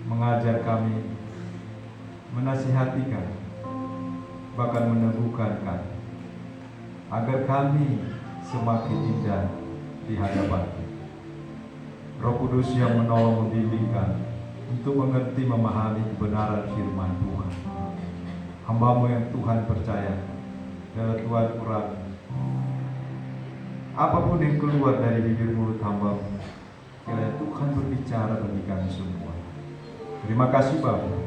mengajar kami, menasihati kami, bahkan meneguhkan kami, agar kami semakin indah di hadapan-Mu. Roh Kudus yang menolong membimbing kami untuk mengerti memahami kebenaran firman Tuhan. Hamba-Mu yang Tuhan percaya, adalah Tuhan urapi apapun yang keluar dari bibir mulut hamba-Mu, kiranya Tuhan berbicara bagi kami semua. Terima kasih Bapa,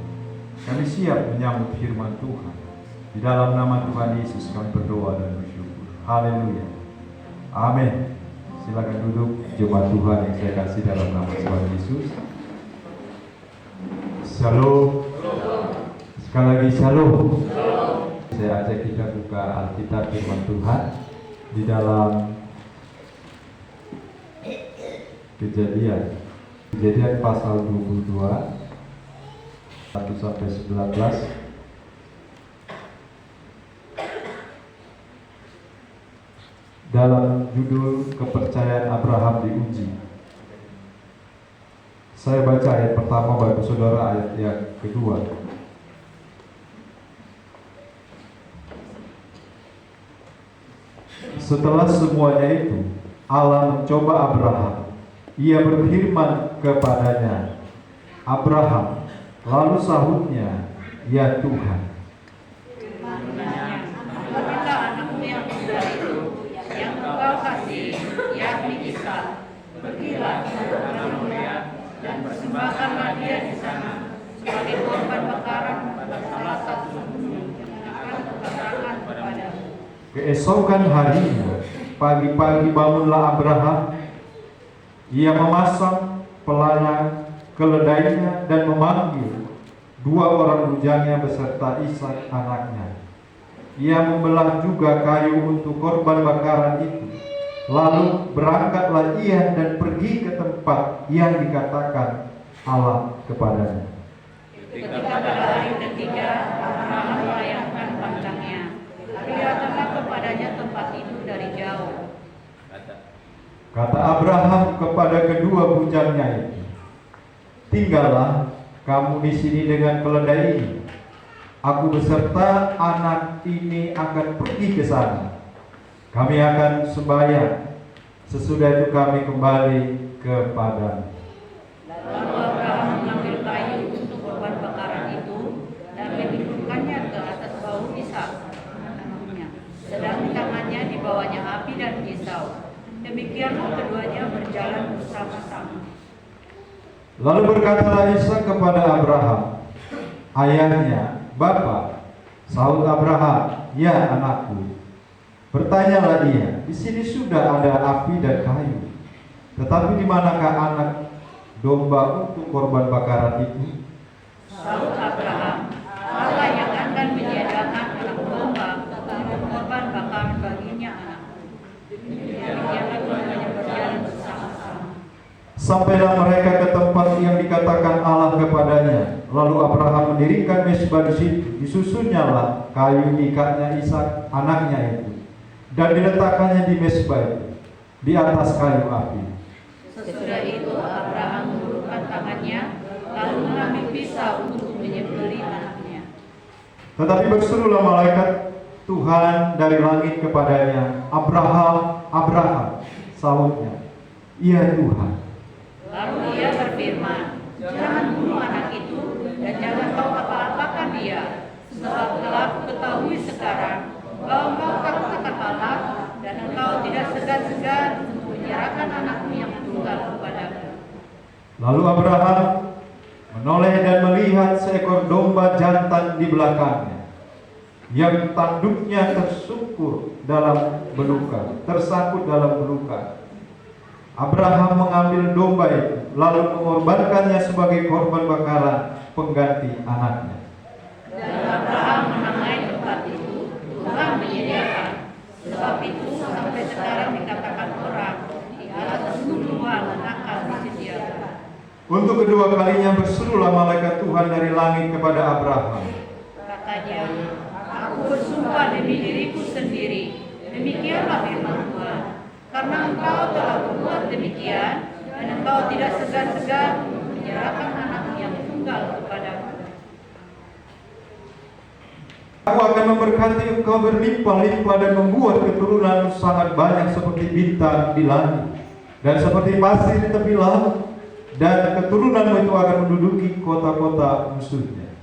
kami siap menyambut firman Tuhan. Di dalam nama Tuhan Yesus kami berdoa dan bersyukur. Haleluya. Amin. Silakan duduk jemaat Tuhan yang saya kasih dalam nama Tuhan Yesus. Shalom. Sekali lagi shalom. Saya ajak kita buka Alkitab firman Tuhan di dalam Kejadian pasal 22 1 sampai 19. Dalam judul kepercayaan Abraham diuji. Saya baca ayat pertama bagi saudara, ayat yang kedua. Setelah semuanya itu, Allah mencoba Abraham. Ia berfirman kepadanya, Abraham. Lalu sahutnya, ya Tuhan. Apabila anakmu yang tunggal itu, yang engkau kasih, yakni Ishak, pergilah ke tanah Moriah dan persembahkanlah dia di sana sebagai korban bakaran pada salah satu gunung yang akan kukatakan kepadamu. Keesokan harinya, pagi-pagi bangunlah Abraham. Ia memasang pelayan keledainya dan memanggil 2 orang bujangnya beserta Ishak anaknya. Ia membelah juga kayu untuk korban bakaran itu. Lalu berangkatlah ia dan pergi ke tempat yang dikatakan Allah kepadanya. Ketika pada hari ketiga, Abraham melayangkan pancangnya. Lihatlah kepadanya tempat itu dari jauh. Kata Abraham kepada kedua bujangnya itu, tinggallah kamu di sini dengan keledai ini. Aku beserta anak ini akan pergi ke sana. Kami akan sembahyang. Sesudah itu kami kembali kepadamu. Lalu Abraham mengambil kayu untuk korban bakaran itu dan menghidupkannya ke atas bahu Ishak anaknya. Sedang di tangannya dibawanya api dan pisau. Demikianlah keduanya berjalan bersama-sama. Lalu berkatalah Ishak kepada Abraham, ayahnya, Bapa. Sahut Abraham, ya anakku. Bertanyalah ia, di sini sudah ada api dan kayu, tetapi di manakah anak domba untuk korban bakaran itu? Sahut Abraham, Allah yang akan menyediakan anak domba untuk korban bakaran baginya anakku. Demikianlah keduanya berjalan bersama-sama. Sampailah mereka ke tempat yang dikatakan Allah kepadanya. Lalu Abraham mendirikan mezbah di situ. Disusunnyalah kayu ikatnya Ishak anaknya itu, dan diletakkannya di mezbah itu, di atas kayu api. Sesudah itu Abraham mengulurkan tangannya, lalu mengambil pisau untuk menyembelih anaknya. Tetapi berserulah malaikat Tuhan dari langit kepadanya, Abraham, Abraham. Sahutnya, iya Tuhan. Lalu ia berfirman, jangan bunuh anak itu dan jangan kau apa-apakan dia, sebab telah kuketahui sekarang bahwa engkau takut akan Allah dan engkau tidak segan-segan untuk menyerahkan anakmu yang tunggal kepadamu. Lalu Abraham menoleh dan melihat seekor domba jantan di belakangnya, yang tanduknya tersangkut dalam belukan. Abraham mengambil domba itu, lalu mengorbankannya sebagai korban bakaran pengganti anaknya. Dan Abraham menamai tempat itu Tuhan menyediakan. Sebab itu sampai sekarang dikatakan orang di atas gunungan akan disediakan. Untuk kedua kalinya berserulah malaikat Tuhan dari langit kepada Abraham. Katanya, aku bersumpah demi diriku sendiri, demikianlah firman Tuhan, karena engkau telah berbuat demikian dan engkau tidak segan-segan menyerahkan anakmu yang tunggal kepadamu. Aku akan memberkati engkau berlimpah-limpah dan membuat keturunan sangat banyak seperti bintang di langit dan seperti pasir di tepi laut, dan keturunanmu itu akan menduduki kota-kota musuhnya.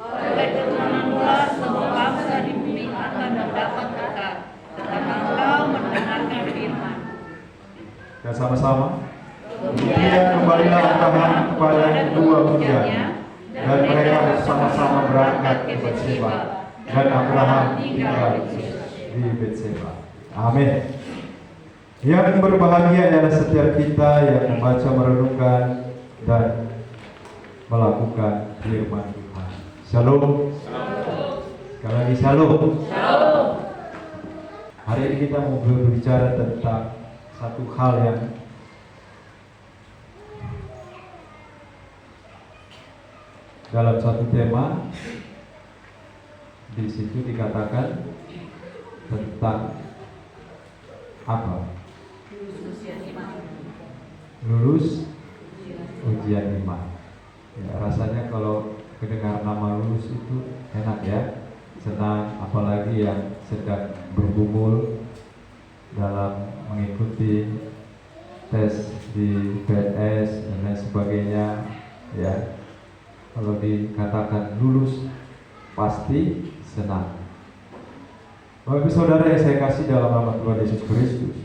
Oleh keturunanmu lah semua bangsa di bumi akan mendapat berkat, karena engkau mendengarkan firman. Dan sama-sama. Kemudian kembalilah Abraham kepada kedua pujanya, dan mereka bersama-sama berangkat ke Betseba, dan Abraham tinggal di Betseba. Amin. Yang berbahagia adalah setiap kita yang membaca, merenungkan, dan melakukan firman Tuhan. Shalom. Sekali lagi shalom. Hari ini kita mau berbicara tentang satu hal yang dalam satu tema. Di situ dikatakan tentang apa? Lulus ujian iman. Ya, rasanya kalau mendengar nama lulus itu enak ya, senang, apalagi yang sedang bergumul dalam mengikuti tes di PNS dan lain sebagainya. Ya, kalau dikatakan lulus pasti senang. Bapak Ibu Saudara yang saya kasih dalam nama Tuhan Yesus Kristus,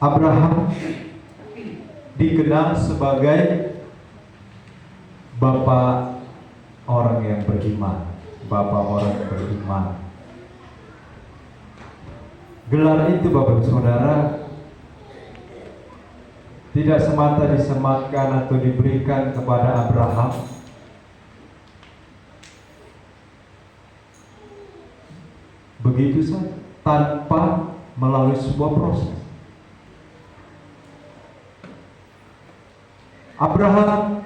Abraham dikenal sebagai bapak orang yang beriman, bapak orang yang beriman. Gelar itu Bapak Ibu Saudara tidak semata disematkan atau diberikan kepada Abraham, begitu saja tanpa melalui sebuah proses. Abraham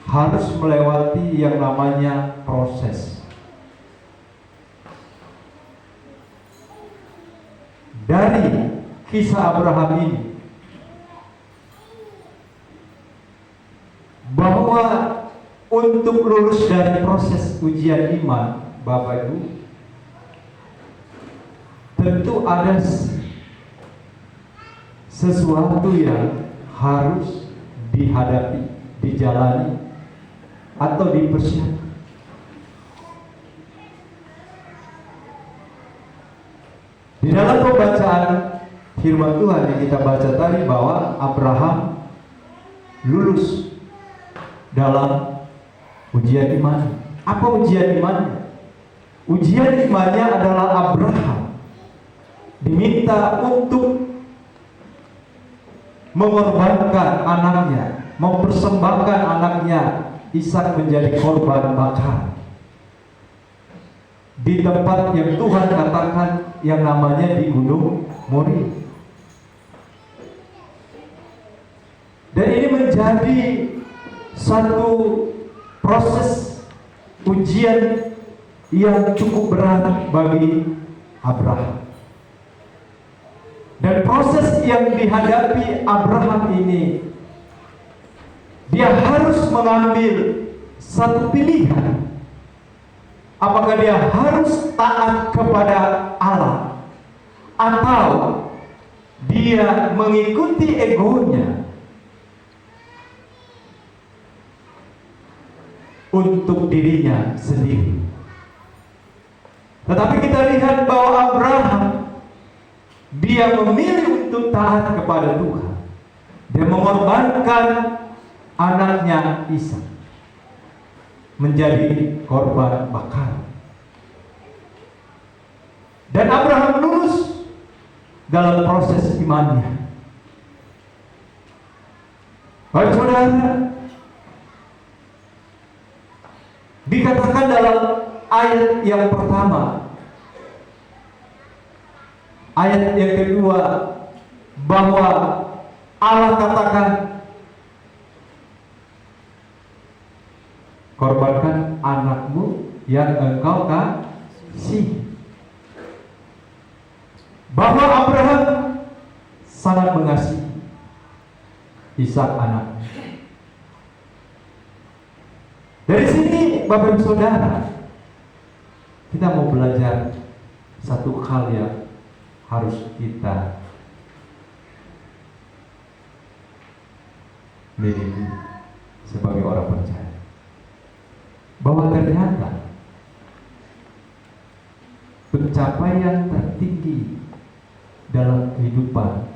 harus melewati yang namanya proses. Dari kisah Abraham ini, bahwa untuk lulus dari proses ujian iman, Bapak Ibu, tentu ada sesuatu yang harus dihadapi, dijalani, atau dipersiapkan. Di dalam pembacaan firman Tuhan yang kita baca tadi, bahwa Abraham lulus dalam ujian iman. Apa ujian imannya? Ujian imannya adalah Abraham diminta untuk mengorbankan anaknya, mempersembahkan anaknya Ishak menjadi korban bakar di tempat yang Tuhan katakan yang namanya di Gunung Moria. Dan ini menjadi satu proses ujian yang cukup berat bagi Abraham. Dan proses yang dihadapi Abraham ini, dia harus mengambil satu pilihan. Apakah dia harus taat kepada Allah, atau dia mengikuti egonya untuk dirinya sendiri. Tetapi kita lihat bahwa Abraham, dia memilih untuk taat kepada Tuhan. Dia mengorbankan anaknya Ishak menjadi korban bakar. Dan Abraham lulus dalam proses imannya. Baik saudara, dikatakan dalam ayat yang pertama, ayat yang kedua, bahwa Allah katakan, korbankan anakmu yang engkau kasih. Bahwa Abraham sangat mengasihi Ishak anaknya. Dari sini Bapak Ibu Saudara, kita mau belajar satu hal yang harus kita miliki sebagai orang percaya, bahwa ternyata pencapaian tertinggi dalam kehidupan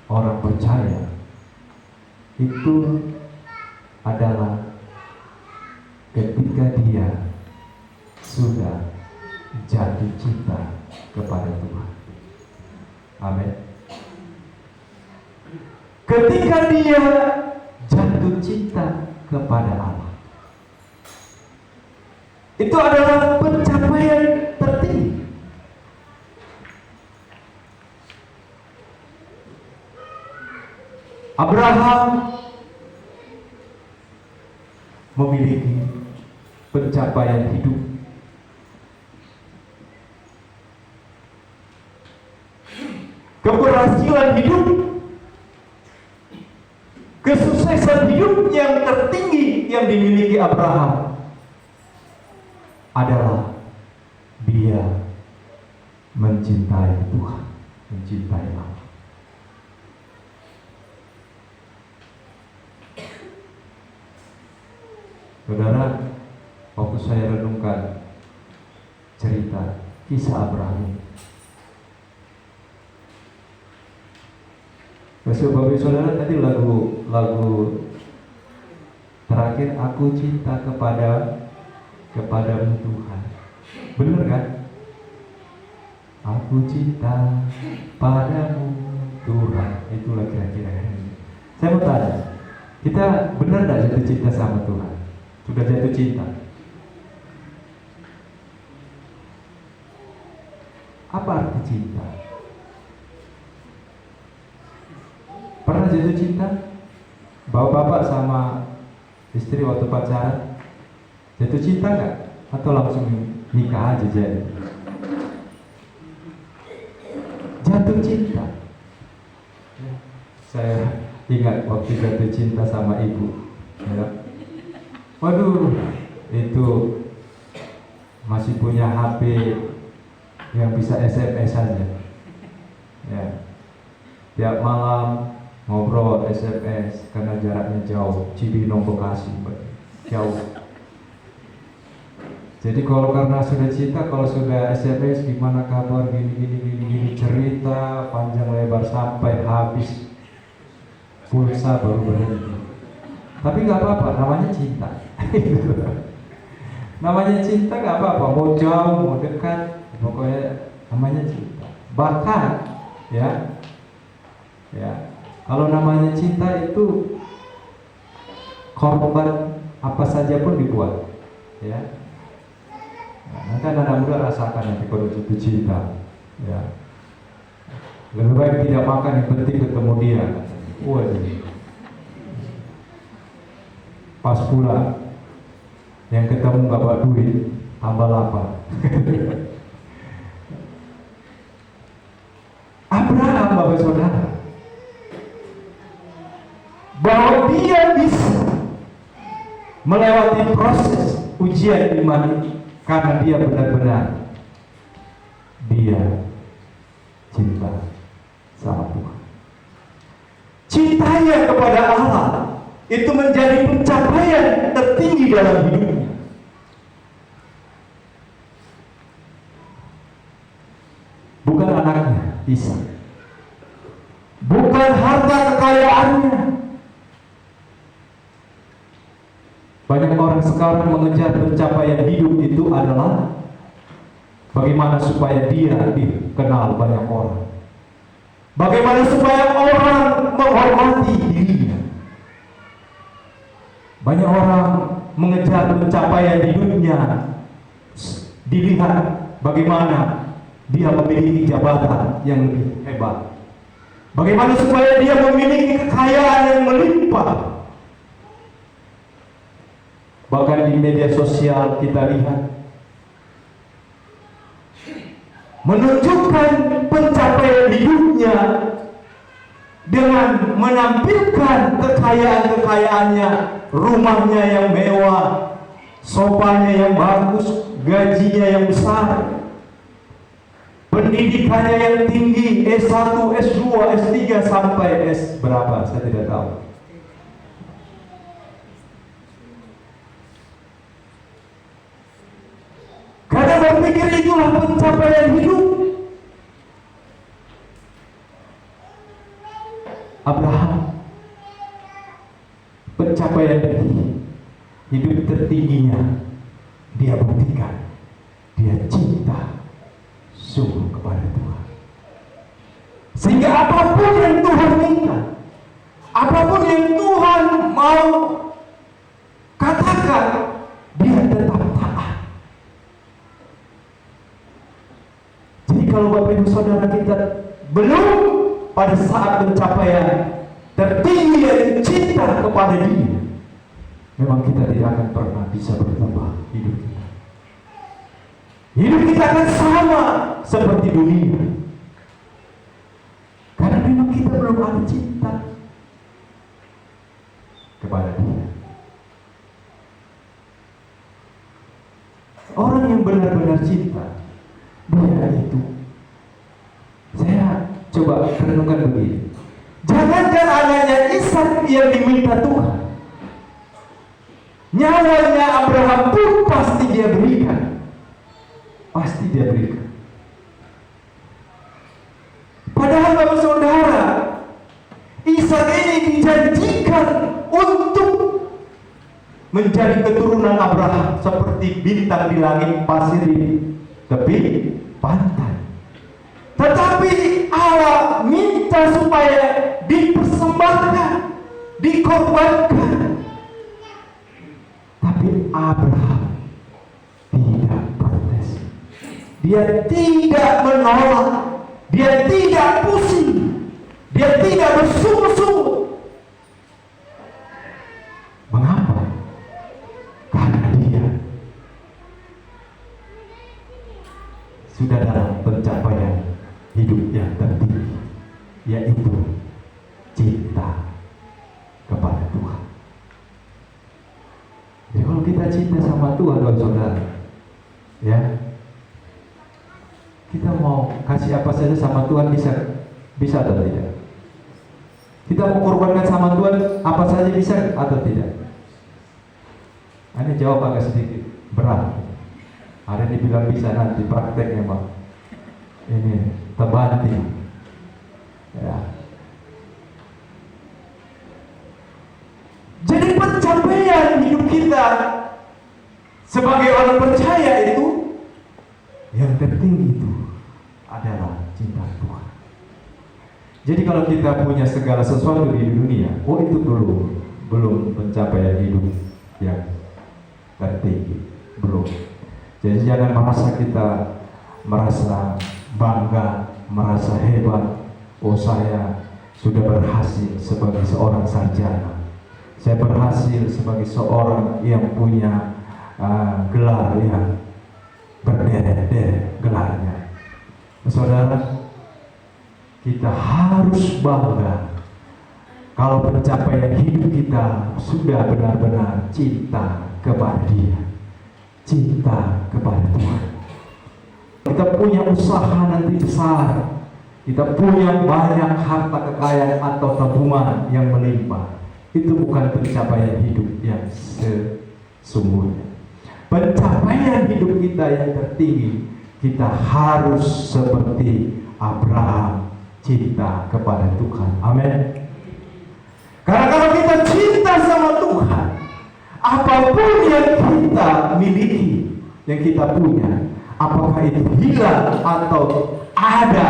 orang percaya itu adalah ketika dia sudah jatuh cinta kepada Tuhan. Amin. Ketika dia jatuh cinta kepada Allah, itu adalah pencapaian tertinggi. Abraham memiliki pencapaian hidup. Keberhasilan hidup, kesuksesan hidup yang tertinggi yang dimiliki Abraham adalah dia mencintai Tuhan, mencintai Allah. Saudara, waktu saya renungkan cerita kisah Abraham, Bapak Saudara, tadi lagu terakhir, aku cinta kepadamu Tuhan, benar kan? Aku cinta padamu Tuhan, itulah kira-kira. Saya mau tanya, kita benar tidak jatuh cinta sama Tuhan? Sudah jatuh cinta? Apa arti cinta? Pernah jatuh cinta? Bapak sama istri waktu pacaran jatuh cinta nggak? Atau langsung nikah aja jadi? Jatuh cinta. Saya ingat waktu jatuh cinta sama ibu, ya. Waduh, itu masih punya HP yang bisa SMS saja, ya. Tiap malam ngobrol SMS karena jaraknya jauh, Cibinong Bekasi, jauh. Jadi kalau karena sudah cinta, kalau sudah SMS gimana kabar, gini cerita panjang lebar sampai habis pulsa baru berhenti. Tapi nggak apa-apa, namanya cinta. Namanya cinta nggak apa-apa, mau jauh mau dekat, pokoknya namanya cinta. Bahkan ya kalau namanya cinta itu korban apa saja pun dibuat, ya. Nah, nanti anak muda rasakan nanti kalau jatuh cinta, ya. Lebih baik tidak makan, yang penting ketemu dia. Waduh. Pas pula yang ketemu nggak bawa duit, tambah lapar. Abraham, Bapak Saudara, bahwa dia bisa melewati proses ujian iman ini karena dia benar-benar dia cinta sama Tuhan. Cintanya kepada Allah itu menjadi pencapaian tertinggi dalam hidupnya. Bukan anaknya, Ishak. Bukan harta kekayaannya. Banyak orang sekarang mengejar pencapaian hidup itu adalah bagaimana supaya dia dikenal banyak orang. Bagaimana supaya orang menghormati dirinya. Banyak orang mengejar pencapaian hidupnya, dilihat bagaimana dia memiliki jabatan yang lebih hebat. Bagaimana supaya dia memiliki kekayaan yang melimpah. Bahkan di media sosial kita lihat menunjukkan pencapaian hidupnya dengan menampilkan kekayaan-kekayaannya, rumahnya yang mewah, sofanya yang bagus, gajinya yang besar, pendidikannya yang tinggi, S1, S2, S3 sampai S berapa, saya tidak tahu. Karena berpikir itulah pencapaian hidup. Abraham, pencapaian hidup tertingginya, dia buktikan dia cinta sungguh kepada Tuhan. Sehingga apapun yang Tuhan minta, apapun yang Tuhan mau katakan, dia tetap taat. Jadi kalau Bapak Ibu Saudara kita belum pada saat pencapaian tertinggi yaitu cinta kepada Dia, memang kita tidak akan pernah bisa berubah hidup kita. Hidup kita akan sama seperti dunia. Karena memang kita belum ada cinta kepada Dia. Orang yang benar-benar cinta, dia itu, saya coba renungkan begini. Jangankan anaknya Ishak yang diminta Tuhan, nyawanya Abraham pun pasti dia berikan. Pasti dia berikan. Padahal Bapak Saudara, Ishak ini dijanjikan untuk menjadi keturunan Abraham seperti bintang di langit, pasir di tepi pantai. Tetapi Allah minta supaya dipersembahkan, dikorbankan. Tapi Abraham tidak protes. Dia tidak menolak. Dia tidak pusing. Dia tidak bersungut-sungut. Mengapa? Karena dia sudah dalam pencapaian hidup yang tertinggi, yaitu cinta kepada Tuhan. Jadi kalau kita cinta sama Tuhan, saudara, ya, kita mau kasih apa saja sama Tuhan, bisa atau tidak? Kita mau korbankan sama Tuhan apa saja bisa atau tidak? Ini jawab agak sedikit berat. Ada yang dibilang bisa, nanti prakteknya Bang. Ini terbanting. Ya. Jadi pencapaian hidup kita sebagai orang percaya itu, yang tertinggi itu adalah cinta Tuhan. Jadi kalau kita punya segala sesuatu di dunia, itu belum pencapaian hidup yang tertinggi, belum. Jadi jangan merasa bangga, merasa hebat. Oh, saya sudah berhasil sebagai seorang sarjana. Saya berhasil sebagai seorang yang punya gelar yang berderet-deret gelarnya. Saudara, kita harus bangga kalau pencapaian hidup kita sudah benar-benar cinta kepada Dia, cinta kepada Tuhan. Kita punya usaha nanti besar, kita punya banyak harta kekayaan atau tabungan yang melimpah, itu bukan pencapaian hidup yang sesungguhnya. Pencapaian hidup kita yang tertinggi, kita harus seperti Abraham, cinta kepada Tuhan. Amin. Karena kalau kita cinta sama Tuhan, apapun yang kita miliki, yang kita punya, apakah itu hilang atau ada,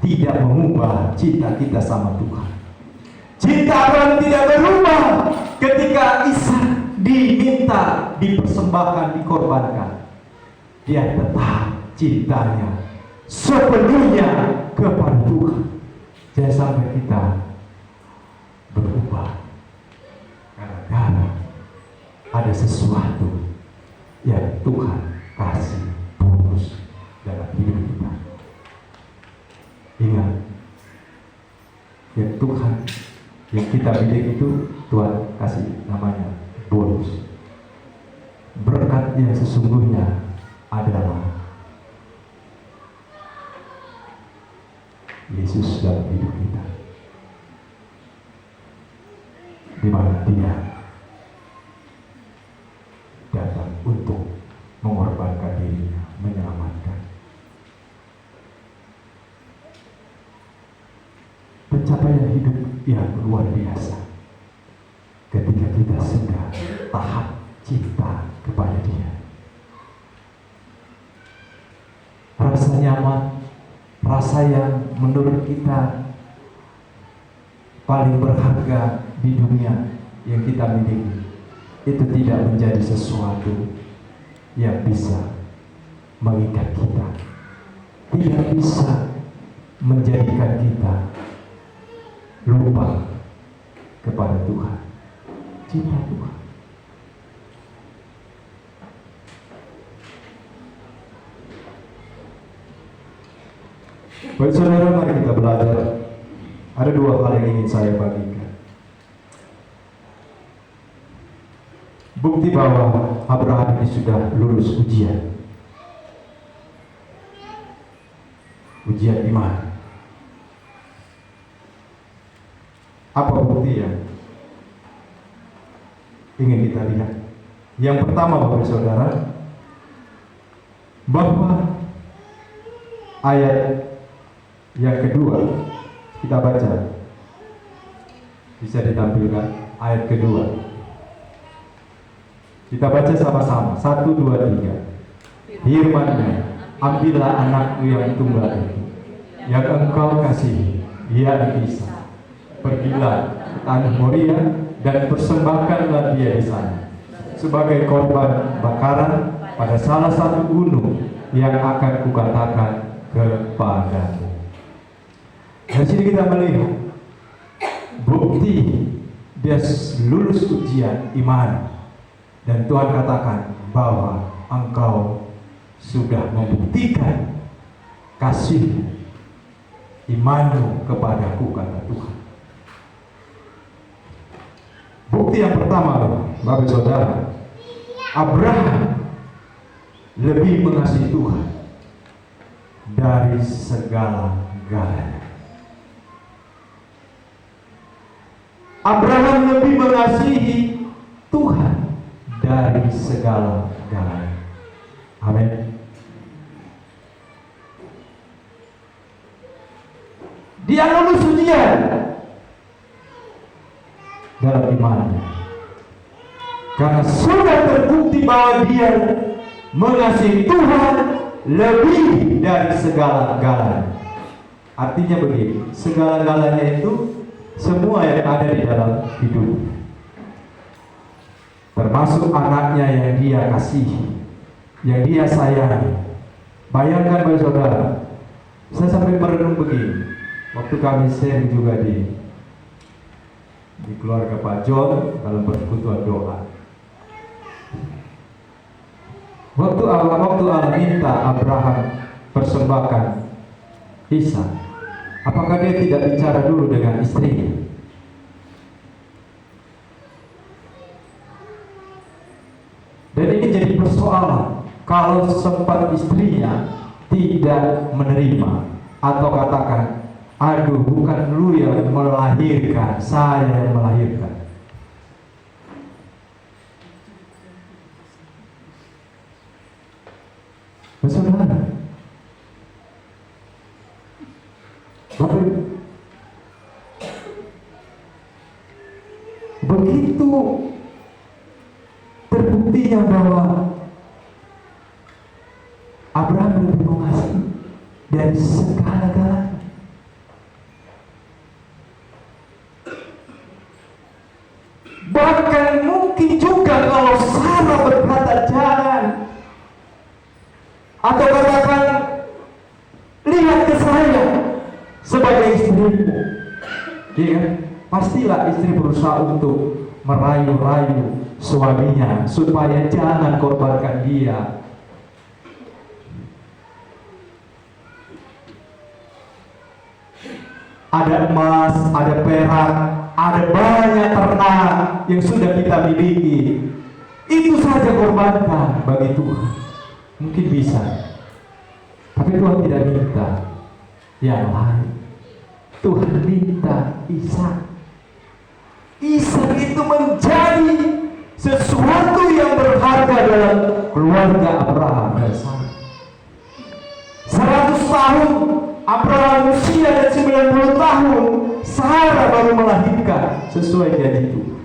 tidak mengubah cinta kita sama Tuhan. Cinta Abraham tidak berubah ketika Ishak diminta, dipersembahkan, dikorbankan. Dia tetap cintanya sepenuhnya kepada Tuhan. Jangan sampai kita berubah gara-gara ada sesuatu yang Tuhan kasih bonus dalam hidup kita. Ingat, yang Tuhan kita miliki itu Tuhan kasih namanya bonus. Berkat yang sesungguhnya adalah Yesus dalam hidup kita, di mana Dia datang untuk mengorbankan dirinya, menyelamatkan. Pencapaian hidup yang luar biasa ketika kita sudah tahap cinta kepada Dia. Rasa nyaman, rasa yang menurut kita paling berharga di dunia yang kita miliki, itu tidak menjadi sesuatu yang bisa mengikat kita, tidak bisa menjadikan kita lupa kepada Tuhan, cinta Tuhan. Baik saudara, mari kita belajar. Ada dua hal yang ingin saya bagikan. Bukti bahwa Abraham ini sudah lulus ujian iman. Apa bukti yang ingin kita lihat? Yang pertama, Bapak Saudara, bahwa ayat yang kedua kita baca, bisa ditampilkan ayat kedua. Kita baca sama-sama, 1, 2, 3. Firman-Nya, ambillah anakmu yang tunggal itu, yang engkau kasihi, yakni Ishak. Pergilah ke tanah Moria dan persembahkanlah dia di sana sebagai korban bakaran pada salah satu gunung yang akan kukatakan kepadamu. Dari sini kita melihat bukti dia lulus ujian iman, dan Tuhan katakan bahwa engkau sudah membuktikan kasih imanmu kepadaku, kata Tuhan. Bukti yang pertama, Bapak Saudara, Abraham lebih mengasihi Tuhan dari segala-galanya. Abraham lebih mengasihi Tuhan dari segala-galanya. Amin. Dia lulus ujian dalam imannya, karena sudah terbukti bahwa dia mengasihi Tuhan lebih dari segala-galanya. Artinya begini, segala-galanya itu semua yang ada di dalam hidup, termasuk anaknya yang dia kasihi, yang dia sayangi. Bayangkan Bapak Saudara, saya sampai merenung begini, waktu kami sharing juga di keluarga Pak John dalam persekutuan doa. Waktu Allah minta Abraham persembahkan Ishak, apakah dia tidak bicara dulu dengan istrinya? Dan ini jadi persoalan kalau sempat istrinya tidak menerima atau katakan, aduh, bukan lu yang melahirkan, saya yang melahirkan. Saudara, Bapak, begitu terbuktinya bahwa Abraham lebih mengasihi dari segala-galanya. Bahkan mungkin juga kalau Sarah berkata jangan, atau katakan lihat ke saya sebagai istrimu, ya, pastilah istri berusaha untuk merayu-rayu suaminya supaya jangan korbankan dia. Ada emas, ada perak, ada banyak ternak yang sudah kita miliki. Itu saja korbankan bagi Tuhan. Mungkin bisa, tapi Tuhan tidak minta yang lain. Tuhan minta Ishak. Ishak itu menjadi sesuatu yang berharga dalam keluarga Abraham dan Sarah. 100 tahun Abraham usia dan 90 tahun Sarah baru melahirkan sesuai janji Tuhan.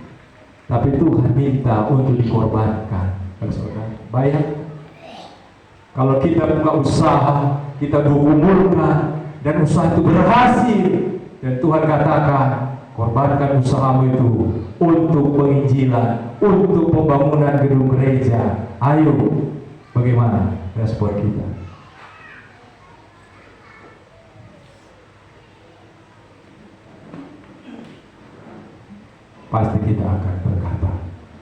Tapi Tuhan minta untuk dikorbankan. Saudara, bayang kalau kita buka usaha, kita gumulkan dan usaha itu berhasil, dan Tuhan katakan, korbankan usahamu itu untuk penginjilan, untuk pembangunan gedung gereja. Ayo, bagaimana respon kita? Pasti kita akan berkata,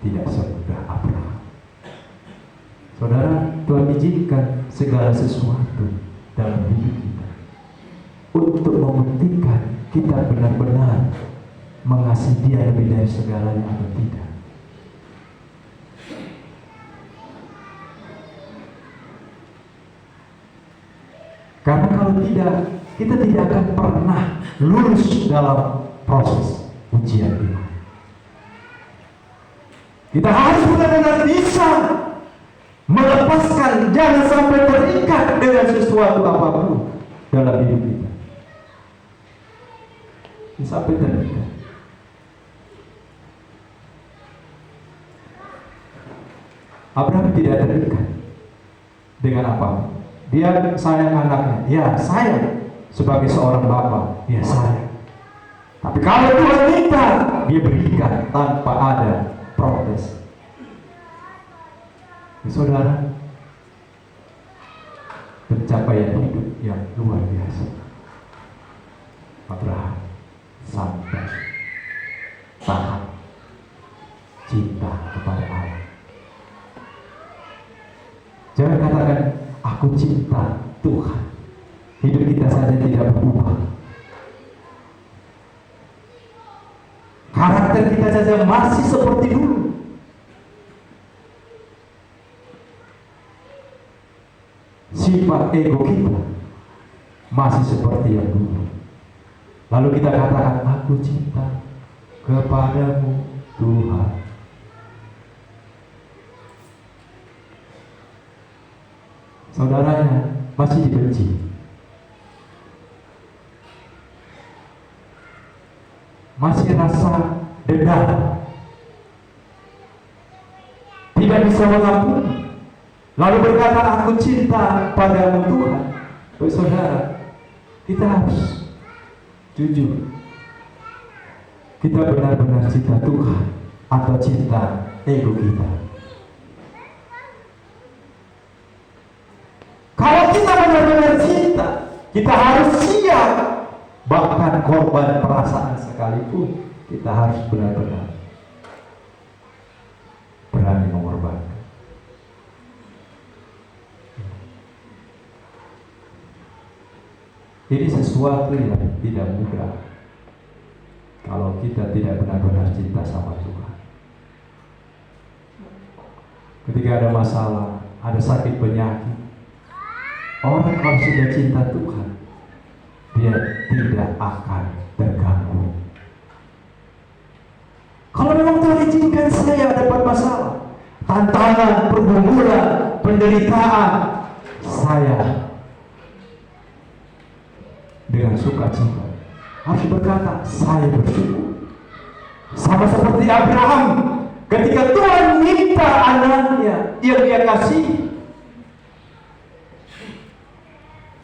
tidak semudah Abraham. Saudara, Tuhan izinkan segala sesuatu dalam hidup kita untuk membuktikan kita benar-benar mengasihi Dia lebih dari segalanya atau tidak. Karena kalau tidak, kita tidak akan pernah lulus dalam proses ujian iman. Kita harus benar-benar bisa melepaskan, jangan sampai terikat dengan sesuatu apapun dalam hidup kita. Sampai terikat. Abraham tidak terikat dengan apa? Dia sayang anaknya, ya sayang. Sebagai seorang bapak, dia sayang. Tapi kalau Tuhan minta, dia berikan tanpa ada protes. Saudara, pencapaian hidup yang luar biasa. Abraham sampai tahap cinta kepada Allah. Jangan katakan aku cinta Tuhan. Hidup kita saja tidak berubah. Karakter kita saja masih seperti dulu. Sifat ego kita masih seperti yang dulu. Lalu kita katakan, aku cinta kepadamu Tuhan. Saudaranya masih dibenci, masih rasa dendam, tidak bisa mengampuni, lalu berkata aku cinta padamu Tuhan. Saudara, kita harus jujur, kita benar-benar cinta Tuhan atau cinta ego kita. Kalau kita benar-benar cinta, kita harus siap, bahkan korban perasaan sekalipun, kita harus benar-benar berani mengorbankan. Ini sesuatu yang tidak mudah kalau kita tidak benar-benar cinta sama Tuhan. Ketika ada masalah, ada sakit penyakit, orang kalau sudah cinta Tuhan, dia tidak akan terganggu. Kalau memang Tuhan izinkan saya dapat masalah, tantangan, pergumulan, penderitaan, saya dengan sukacita harus berkata, saya bersyukur. Sama seperti Abraham, ketika Tuhan minta anaknya yang dia kasih,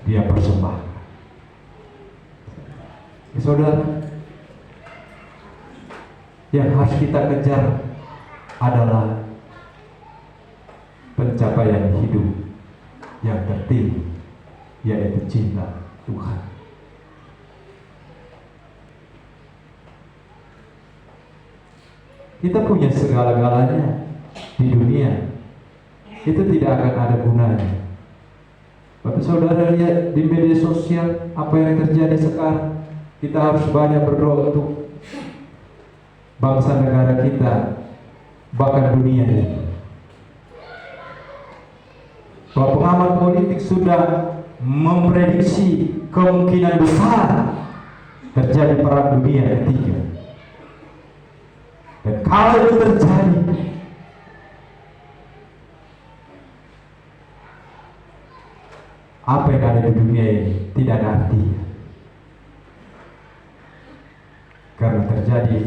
dia persembahkan. Saudara, yang harus kita kejar adalah pencapaian hidup yang tertinggi, yaitu cinta Tuhan. Kita punya segala-galanya di dunia, itu tidak akan ada gunanya. Bapak saudara lihat di media sosial apa yang terjadi sekarang. Kita harus banyak berdoa untuk bangsa negara kita, bahkan dunia ini. Bahwa pengamat politik sudah memprediksi kemungkinan besar terjadi perang dunia ketiga. Dan kalau itu terjadi, apa yang ada di dunia ini tidak ada artinya, karena terjadi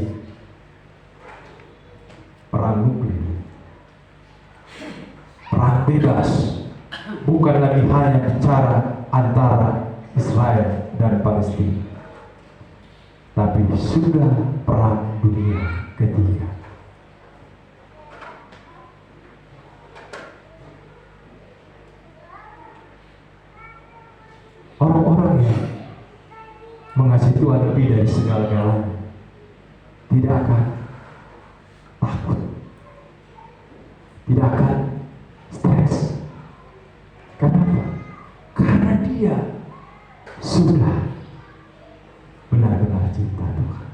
perang nuklir, perang bebas, bukan lagi hanya bicara antara Israel dan Palestina, tapi sudah perang dunia ketiga. Orang-orang yang mengasihi Tuhan lebih dari segala-galanya tidak akan takut, tidak akan stres. Kenapa? Karena dia sudah benar-benar cinta Tuhan.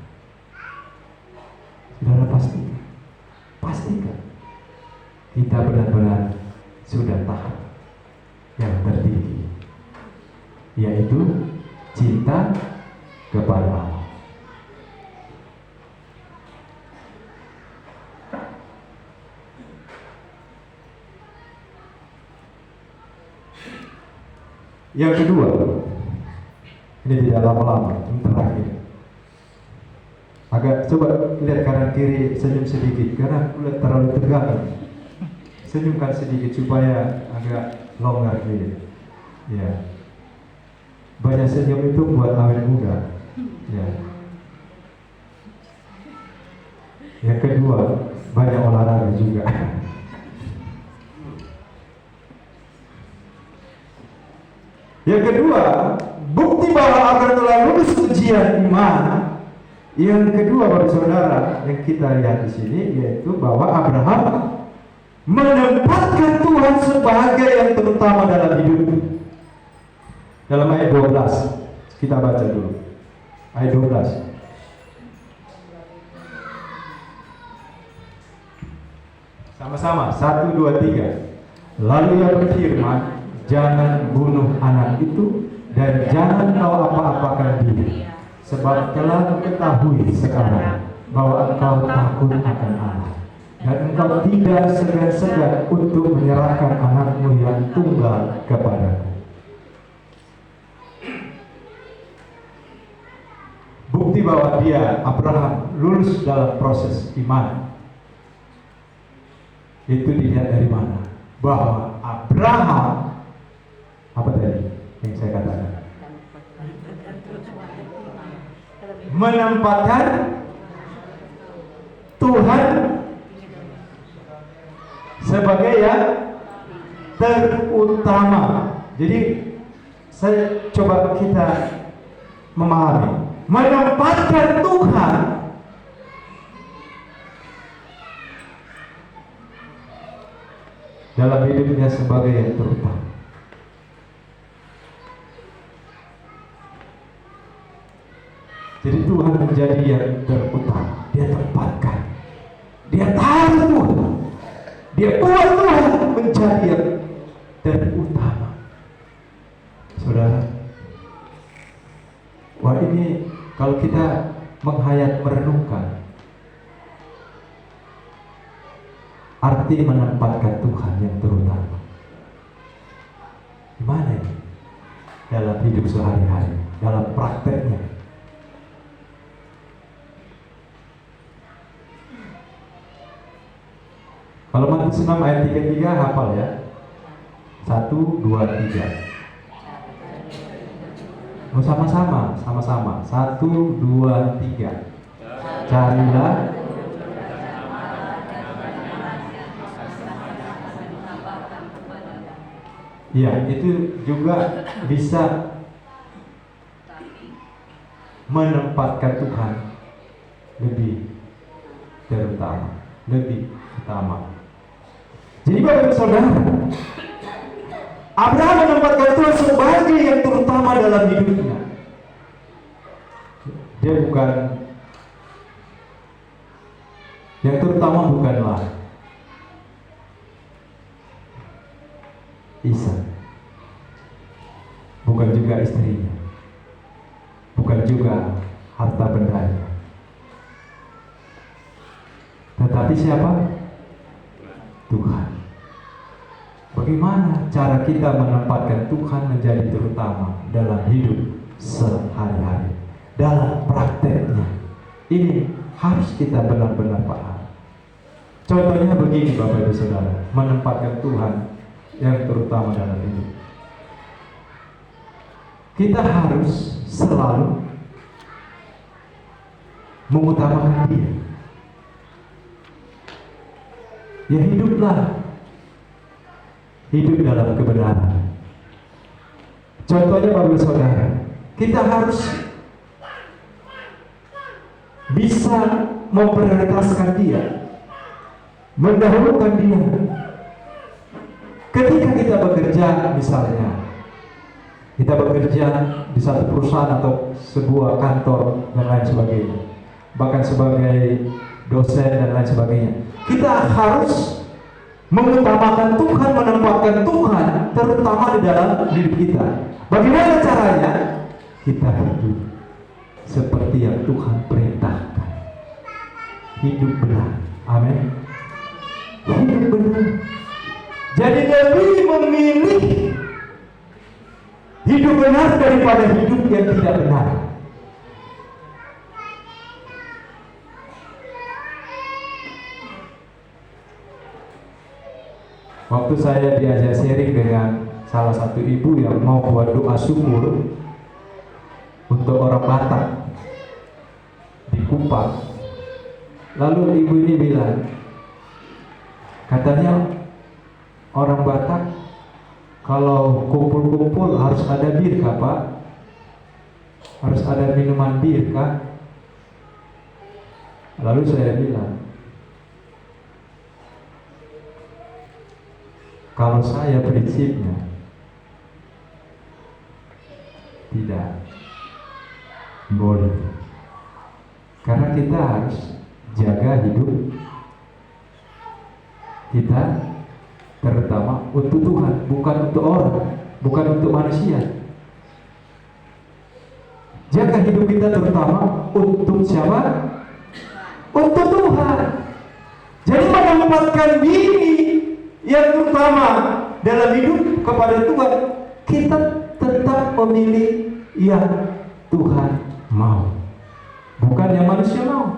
Saudara pastikan kita benar-benar sudah tahu yang tertinggi, yaitu cinta kepada Allah. Yang kedua, ini tidak lama-lama, ini terakhir. Agak coba lihat kanan kiri, senyum sedikit karena terlalu tegang. Senyumkan sedikit supaya agak longgar gitu. Ya. Banyak senyum itu buat awet muda. Ya. Yang kedua, banyak olahraga juga. Yang kedua, bukti bahwa Abraham telah lulus ujian iman. Yang kedua, bagi saudara, yang kita lihat di sini yaitu bahwa Abraham menempatkan Tuhan sebagai yang terutama dalam hidupnya. Dalam ayat 12, kita baca dulu. Ayat 12. Sama-sama, 1, 2, 3. Lalu ia berfirman, jangan bunuh anak itu dan jangan kau apa-apakan dia, sebab telah ketahui sekarang bahwa engkau takut akan Allah, dan engkau tidak segan-segan untuk menyerahkan anakmu yang tunggal kepadaku. Bukti bahwa dia, Abraham, lulus dalam proses iman itu dilihat dari mana? Bahwa Abraham, apa tadi yang saya katakan? Menempatkan Tuhan sebagai yang terutama. Jadi saya coba kita memahami, menempatkan Tuhan dalam hidupnya sebagai yang terutama. Jadi Tuhan menjadi yang terutama. Dia tempatkan, dia taruh Tuhan, dia buat Tuhan menjadi yang terutama. Saudara, wah ini kalau kita menghayat merenungkan arti menempatkan Tuhan yang terutama, gimana ini dalam hidup sehari-hari, dalam prakteknya? Kalau Matius 6 ayat 33 hafal ya. 1, 2, 3. Oh, sama-sama. 1, 2, 3. Carilah ya, itu juga bisa menempatkan Tuhan lebih terutama, lebih utama. Jadi Bapak Saudara, Abraham menempatkan Tuhan sebagai yang terutama dalam hidupnya. Dia bukan Yang terutama bukanlah Ishak, bukan juga istrinya, bukan juga harta bendanya, tetapi siapa? Tuhan. Bagaimana cara kita menempatkan Tuhan menjadi terutama dalam hidup sehari-hari, dalam prakteknya? Ini harus kita benar-benar paham. Contohnya begini Bapak Ibu Saudara, menempatkan Tuhan yang terutama dalam hidup. Kita harus selalu mengutamakan Dia. Ya hiduplah, hidup dalam kebenaran. Contohnya Bapak Ibu Saudara, kita harus bisa memprioritaskan Dia, mendahulukan Dia. Ketika kita bekerja, misalnya kita bekerja di satu perusahaan atau sebuah kantor dan lain sebagainya, bahkan sebagai dosen dan lain sebagainya, kita harus mengutamakan Tuhan, menempatkan Tuhan terutama di dalam hidup kita. Bagaimana caranya? Kita hidup seperti yang Tuhan perintahkan. Hidup benar. Amin. Hidup benar. Jadi lebih memilih hidup benar daripada hidup yang tidak benar. Waktu saya diajak sharing dengan salah satu ibu yang mau buat doa syukur untuk orang Batak di Kupang, lalu ibu ini bilang, katanya orang Batak kalau kumpul-kumpul harus ada bir kah Pak? Harus ada minuman bir kah? Lalu saya bilang, kalau saya prinsipnya tidak boleh, karena kita harus jaga hidup kita terutama untuk Tuhan, bukan untuk orang, bukan untuk manusia. Jaga hidup kita terutama untuk siapa? Untuk Tuhan. Jadi menempatkan diri yang terutama dalam hidup kepada Tuhan, kita tetap memilih yang Tuhan mau, bukan yang manusia mau.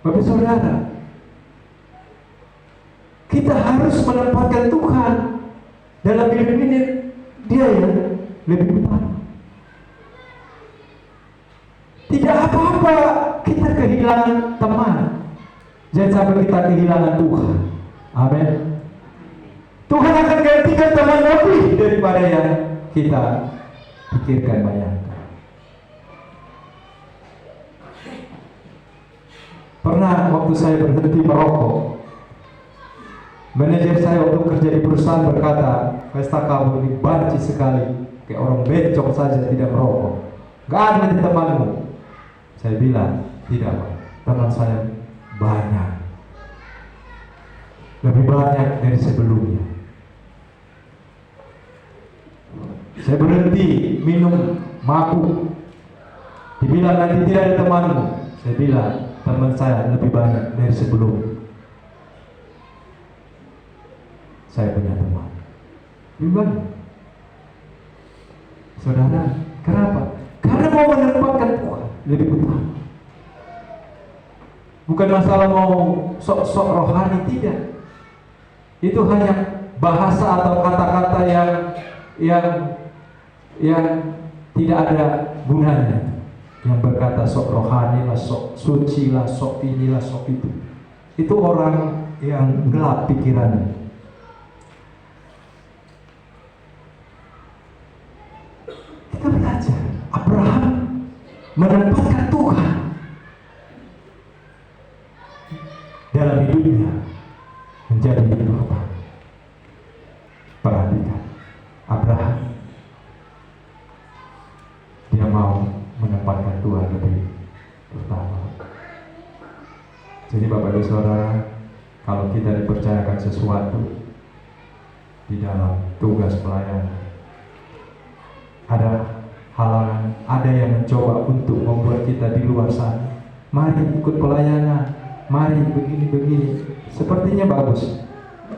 Bapak Saudara, kita harus menempatkan Tuhan dalam hidup ini. Dia yang lebih utama. Tidak apa-apa kita kehilangan teman, jangan sampai kita kehilangan Tuhan. Amin. Tuhan akan gantikan teman lebih daripada yang kita pikirkan, bayangkan. Pernah waktu saya berhenti merokok, manajer saya waktu kerja di perusahaan berkata, "Pesta kamu ini banci sekali, kayak orang bencong saja tidak merokok. Gak ada di temanmu." Saya bilang, "Tidak Pak, teman saya banyak, lebih banyak dari sebelumnya." Saya berhenti minum mabuk, dibilang nanti tidak ada temanmu. Saya bilang, teman saya lebih banyak dari sebelum saya punya teman. Lebih banyak. Saudara, kenapa? Karena mau menempatkan Tuhan lebih utama. Bukan masalah mau sok-sok rohani, tidak. Itu hanya bahasa atau kata-kata yang tidak ada gunanya. Yang berkata sok rohani lah, sok suci lah, sok inilah, sok itu. Itu orang yang gelap pikirannya. Kita belajar Abraham menempatkan Tuhan dalam hidupnya menjadi hidup apa? Perhatikan Abraham, dia mau Jadi Bapak Ibu Saudara, kalau kita dipercayakan sesuatu di dalam tugas pelayanan, ada halangan, ada yang mencoba untuk membuat kita di luar sana, mari ikut pelayanan, mari begini-begini, sepertinya bagus,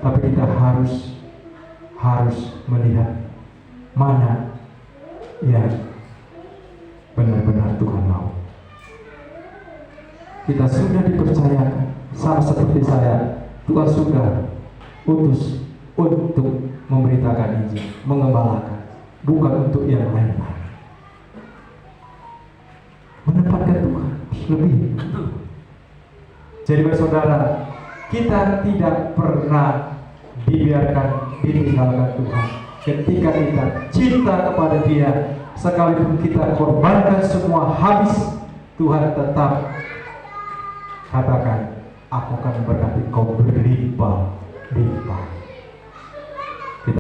tapi kita harus melihat mana yang benar-benar Tuhan mau. Kita sudah dipercayakan, sama seperti saya, Tuhan sudah utus untuk memberitakan Injil, mengembalakan, bukan untuk yang lain. Menempatkan Tuhan lebih. Jadi saudara, kita tidak pernah dibiarkan ditinggalkan Tuhan. Ketika kita cinta kepada Dia, sekalipun kita korbankan semua habis, Tuhan tetap katakan, aku akan memberkati kau berlimpah-limpah.